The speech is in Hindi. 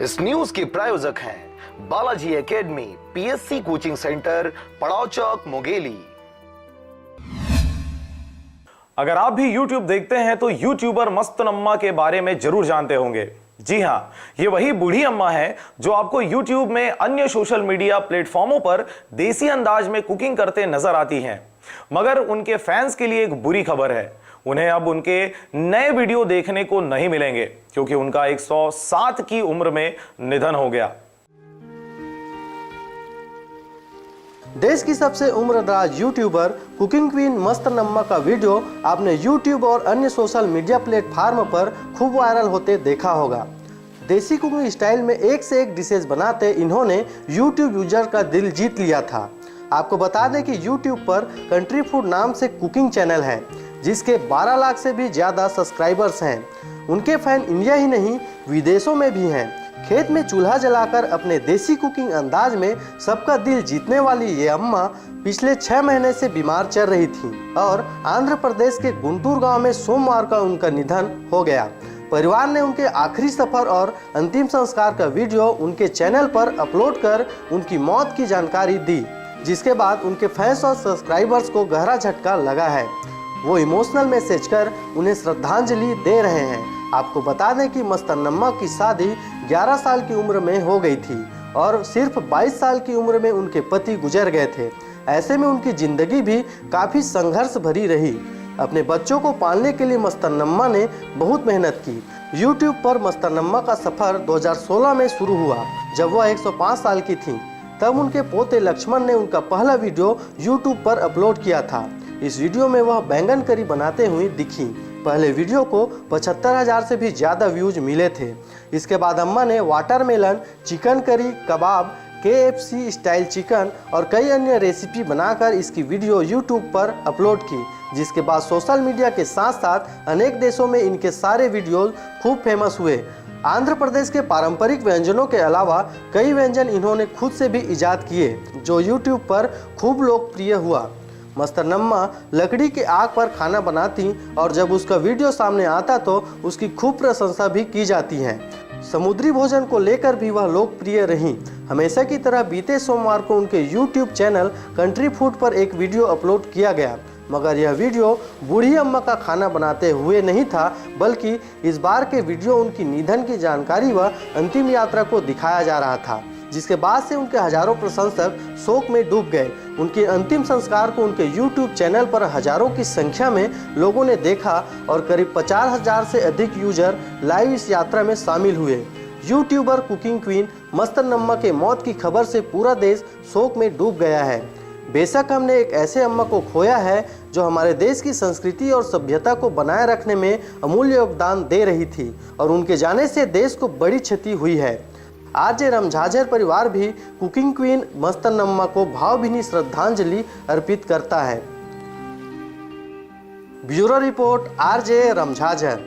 इस न्यूज के प्रायोजक हैं Balaji academy, PSC coaching centre, पड़ाव चौक, मुंगेली। अगर आप भी YouTube देखते हैं तो यूट्यूबर मस्त अम्मा के बारे में जरूर जानते होंगे। जी हां, ये वही बूढ़ी अम्मा है जो आपको YouTube में अन्य सोशल मीडिया प्लेटफॉर्मों पर देसी अंदाज में कुकिंग करते नजर आती हैं। मगर उनके फैंस के लिए एक बुरी खबर है, उन्हें अब उनके नए वीडियो देखने को नहीं मिलेंगे क्योंकि उनका 107 की उम्र में निधन हो गया। देश की सबसे उम्रदराज यूट्यूबर कुकिंग क्वीन मस्त अम्मा का वीडियो आपने यूट्यूब और अन्य सोशल मीडिया प्लेटफॉर्म पर खूब वायरल होते देखा होगा। देसी कुकिंग स्टाइल में एक से एक डिशेज बनाते इन्होंने यूट्यूब यूजर का दिल जीत लिया था। आपको बता दें कि यूट्यूब पर कंट्री फूड नाम से कुकिंग चैनल है जिसके 12 लाख से भी ज़्यादा सब्सक्राइबर्स हैं। उनके फैन इंडिया ही नहीं विदेशों में भी हैं। खेत में चूल्हा जलाकर अपने देसी कुकिंग अंदाज में सबका दिल जीतने वाली ये अम्मा पिछले 6 महीने से बीमार चल रही थी और आंध्र प्रदेश के गुंटूर गांव में सोमवार को उनका निधन हो गया। परिवार ने उनके आखिरी सफर और अंतिम संस्कार का वीडियो उनके चैनल पर अपलोड कर उनकी मौत की जानकारी दी, जिसके बाद उनके फैंस और सब्सक्राइबर्स को गहरा झटका लगा है। वो इमोशनल मैसेज कर उन्हें श्रद्धांजलि दे रहे हैं। आपको बता दें कि मस्त अम्मा की शादी 11 साल की उम्र में हो गई थी और सिर्फ 22 साल की उम्र में उनके पति गुजर गए थे। ऐसे में उनकी जिंदगी भी काफ़ी संघर्ष भरी रही। अपने बच्चों को पालने के लिए मस्त अम्मा ने बहुत मेहनत की। यूट्यूब पर मस्त अम्मा का सफ़र 2016 में शुरू हुआ जब वह 105 साल की थी। तब उनके पोते लक्ष्मण ने उनका पहला वीडियो यूट्यूब पर अपलोड किया था। इस वीडियो में वह बैंगन करी बनाते हुए दिखी। पहले वीडियो को 75,000 से भी ज़्यादा व्यूज मिले थे। इसके बाद अम्मा ने वाटरमेलन, चिकन करी, कबाब, KFC स्टाइल चिकन और कई अन्य रेसिपी बनाकर इसकी वीडियो यूट्यूब पर अपलोड की, जिसके बाद सोशल मीडिया के साथ साथ अनेक देशों में इनके सारे वीडियोज खूब फेमस हुए। आंध्र प्रदेश के पारंपरिक व्यंजनों के अलावा कई व्यंजन इन्होंने खुद से भी इजाद किए जो यूट्यूब पर खूब लोकप्रिय हुआ। मस्त अम्मा लकड़ी के आग पर खाना बनाती और जब उसका वीडियो सामने आता तो उसकी खूब प्रशंसा भी की जाती है। समुद्री भोजन को लेकर भी वह लोकप्रिय रहीं। हमेशा की तरह बीते सोमवार को उनके यूट्यूब चैनल कंट्री फूड पर एक वीडियो अपलोड किया गया, मगर यह वीडियो बूढ़ी अम्मा का खाना बनाते हुए नहीं था, बल्कि इस बार के वीडियो उनकी निधन की जानकारी व अंतिम यात्रा को दिखाया जा रहा था, जिसके बाद से उनके हजारों प्रशंसक शोक में डूब गए। उनके अंतिम संस्कार को उनके YouTube चैनल पर हजारों की संख्या में लोगों ने देखा और करीब 50,000 से अधिक यूजर लाइव इस यात्रा में शामिल हुए। यूट्यूबर कुकिंग क्वीन मस्त अम्मा के मौत की खबर से पूरा देश शोक में डूब गया है। बेशक हमने एक ऐसे अम्मा को खोया है जो हमारे देश की संस्कृति और सभ्यता को बनाए रखने में अमूल्य योगदान दे रही थी और उनके जाने से देश को बड़ी क्षति हुई है। आज रमझाझर परिवार भी कुकिंग क्वीन मस्त अम्मा को भावभीनी श्रद्धांजलि अर्पित करता है। Bureau report RJ रमझाझर।